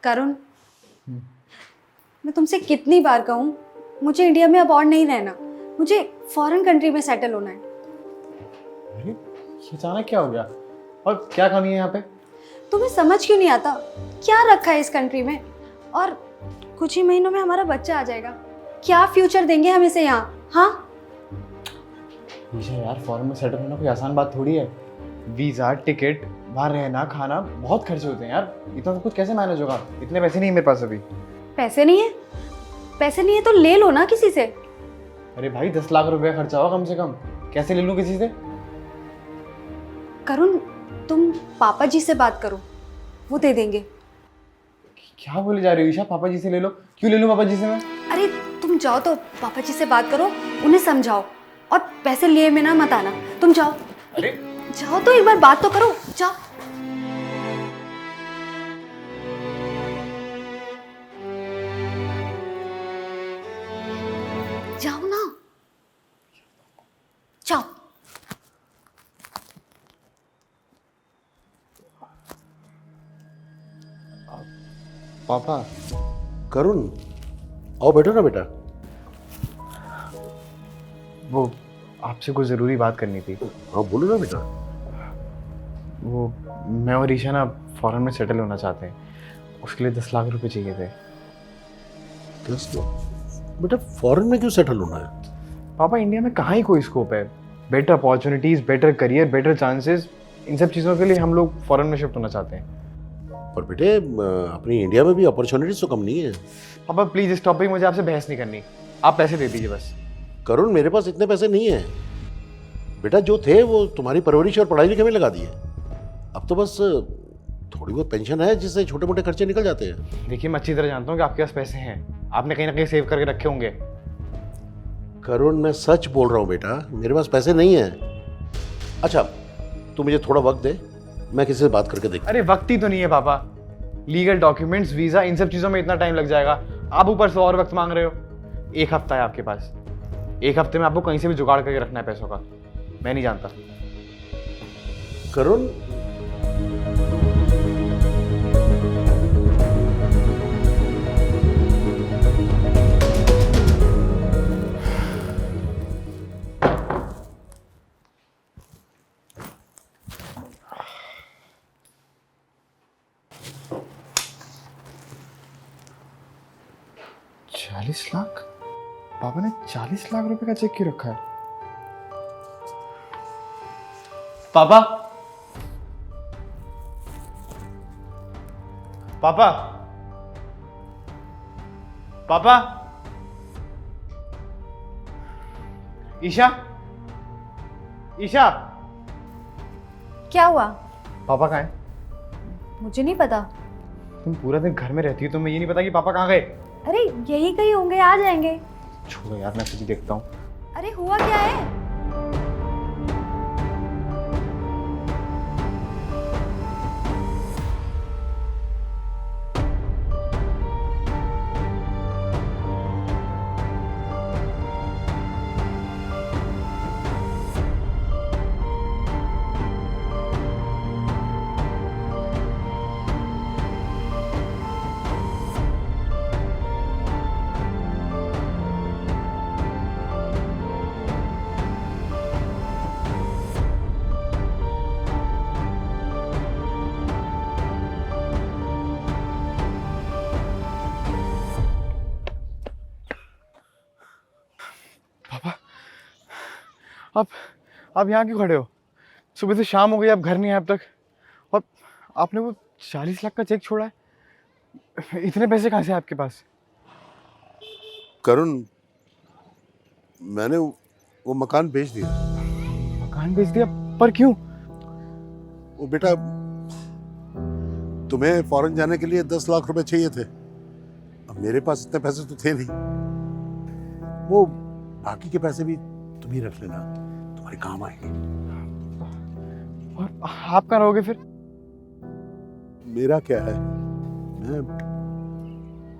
करुण, मैं तुमसे कितनी बार कहूँ, मुझे इंडिया में अब और नहीं रहना, मुझे फॉरेन कंट्री में सेटल होना है। अरे ये अचानक क्या हो गया और क्या कमी है यहाँ पे? तुम्हें समझ क्यों नहीं आता क्या रखा है इस कंट्री में? और कुछ ही महीनों में हमारा बच्चा आ जाएगा, क्या फ्यूचर देंगे हम इसे यहाँ? हाँ ईशा यार, फॉरेन में सेटल होना कोई आसान बात थोड़ी है। वीज़ा, टिकट, वहाँ रहना खाना बहुत खर्चे होते हैं यार। इतना सब कुछ कैसे मैनेज होगा? इतने पैसे नहीं है मेरे पास अभी। पैसे नहीं है? पैसे नहीं है तो ले लो ना किसी से। अरे भाई 10 लाख रुपया खर्चा होगा कम से कम, कैसे ले लूँ किसी से? करुण, तुम पापा जी से बात करो, वो दे देंगे। क्या बोले जा रही हो ईशा? पापा जी से ले लो? क्यों ले लूँ पापा जी से मैं? अरे तुम जाओ तो पापा जी से बात करो, उन्हें समझाओ और पैसे लिए में ना मत आना। तुम जाओ। अरे जाओ तो एक बार बात तो करो, जाओ। जाओ ना, जाओ। पापा, करुण, आओ बैठो ना बेटा। वो आपसे कुछ ज़रूरी बात करनी थी। हाँ बोलो ना बेटा। वो मैं और ईशा ना फॉरेन में सेटल होना चाहते हैं, उसके लिए 10 लाख रुपए चाहिए थे। 10 लाख बेटा, फॉरेन में क्यों सेटल होना है? पापा इंडिया में कहाँ ही कोई स्कोप है? Better opportunities, better career, better chances, इन सब चीज़ों के लिए हम लोग फॉरेन में शिफ्ट होना चाहते हैं। पर बेटे अपनी इंडिया में भी अपॉर्चुनिटीज तो कम नहीं है। पापा प्लीज़ इस टॉपिक मुझे आपसे बहस नहीं करनी, आप पैसे दे दीजिए बस। करुण, मेरे पास इतने पैसे नहीं है बेटा, जो थे वो तुम्हारी परवरिश और पढ़ाई लिखाई में लगा दिए। अब तो बस थोड़ी बहुत पेंशन है जिससे छोटे मोटे खर्चे निकल जाते हैं। देखिए मैं अच्छी तरह जानता हूँ कि आपके पास पैसे हैं, आपने कहीं ना कहीं सेव करके रखे होंगे। करुण, मैं सच बोल रहा हूँ बेटा, मेरे पास पैसे नहीं है। अच्छा तू मुझे थोड़ा वक्त दे, मैं किसी से बात करके देख। अरे वक्त ही तो नहीं है पापा, लीगल डॉक्यूमेंट्स, वीज़ा, इन सब चीज़ों में इतना टाइम लग जाएगा। आप ऊपर से और वक्त मांग रहे हो। 1 हफ्ता है आपके पास, 1 हफ्ते में आपको कहीं से भी जुगाड़ करके रखना है पैसों का। मैं नहीं जानता। करुण, ₹40 लाख? पापा ने 40 लाख रुपए का चेक क्यों रखा है? पापा, पापा, पापा, ईशा, ईशा। क्या हुआ? पापा कहाँ हैं? मुझे नहीं पता। तुम पूरा दिन घर में रहती हो, तुम्हें ये नहीं पता कि पापा कहाँ गए? अरे यही कहीं होंगे, आ जाएंगे। छोड़ो यार, मैं खुद देखता हूँ। अरे हुआ क्या है? आप यहाँ क्यों खड़े हो? सुबह से शाम हो गई, आप घर नहीं आए अब तक, और आपने वो 40 लाख का चेक छोड़ा है। इतने पैसे कहाँ से हैं आपके पास? करुण, मैंने वो मकान बेच दिया। मकान बेच दिया? पर क्यों? वो बेटा, तुम्हें फॉरेन जाने के लिए 10 लाख रुपए चाहिए थे। अब मेरे पास इतने पैसे तो थे नहीं। वो बाकी के पैसे भी तुम ही रख लेना, तुम्हारे काम आएंगे। और आप कहाँ रहोगे फिर? मेरा क्या है, मैं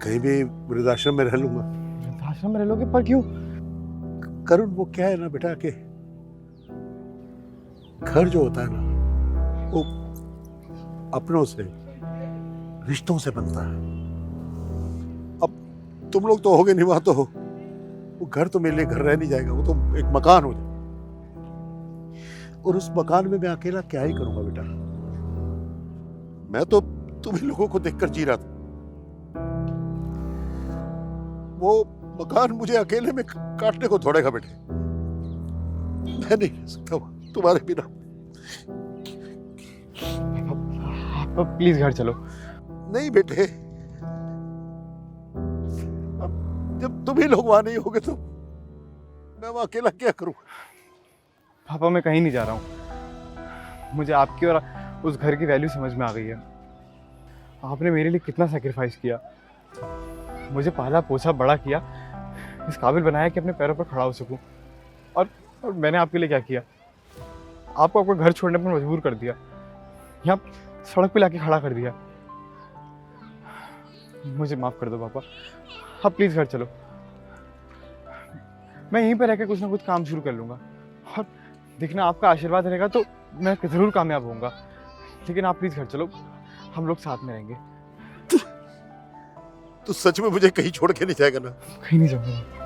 कहीं भी वृद्धाश्रम में रह लूंगा। वृद्धाश्रम में रह लोगे? पर क्यों? करुण, वो क्या है ना बेटा, कि घर जो होता है ना, वो अपनों से रिश्तों से बनता है। अब तुम लोग तो होगे नहीं वहां, तो वो घर तो मेरे लिए घर रह नहीं जाएगा, वो तो एक मकान हो जाएगा। और उस मकान में मैं अकेला क्या ही करूंगा बेटा। मैं तो तुम्हीं लोगों को देखकर जी रहा था। वो मकान मुझे अकेले में काटने को छोड़ेगा बेटे। मैं नहीं रह सकता तुम्हारे बिना। आप प्लीज घर चलो। नहीं बेटे, अब जब तुम ही लोग वहां नहीं होगे तो मैं वहां अकेला क्या करूं। पापा मैं कहीं नहीं जा रहा हूँ। मुझे आपकी और उस घर की वैल्यू समझ में आ गई है। आपने मेरे लिए कितना सैक्रिफाइस किया, मुझे पाला पोसा बड़ा किया, इस काबिल बनाया कि अपने पैरों पर खड़ा हो सकूं। और मैंने आपके लिए क्या किया? आपको आपका घर छोड़ने पर मजबूर कर दिया, यहाँ सड़क पे लाके खड़ा कर दिया। मुझे माफ कर दो पापा, आप प्लीज घर चलो। मैं यहीं पर रहकर कुछ ना कुछ काम शुरू कर लूंगा, और देखना आपका आशीर्वाद रहेगा तो मैं जरूर कामयाब होऊंगा। लेकिन आप प्लीज घर चलो, हम लोग साथ में रहेंगे। तू सच में मुझे कहीं छोड़ के नहीं जाएगा ना? कहीं नहीं जाऊंगा।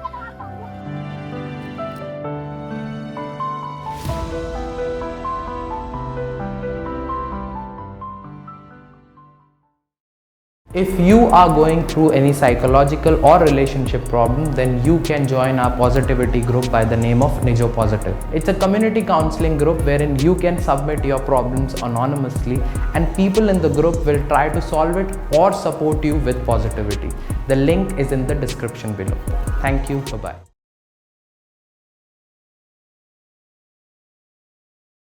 If you are going through any psychological or relationship problem, then you can join our positivity group by the name of Nijo Positive. It's a community counseling group wherein you can submit your problems anonymously and people in the group will try to solve it or support you with positivity. The link is in the description below. Thank you. Bye-bye.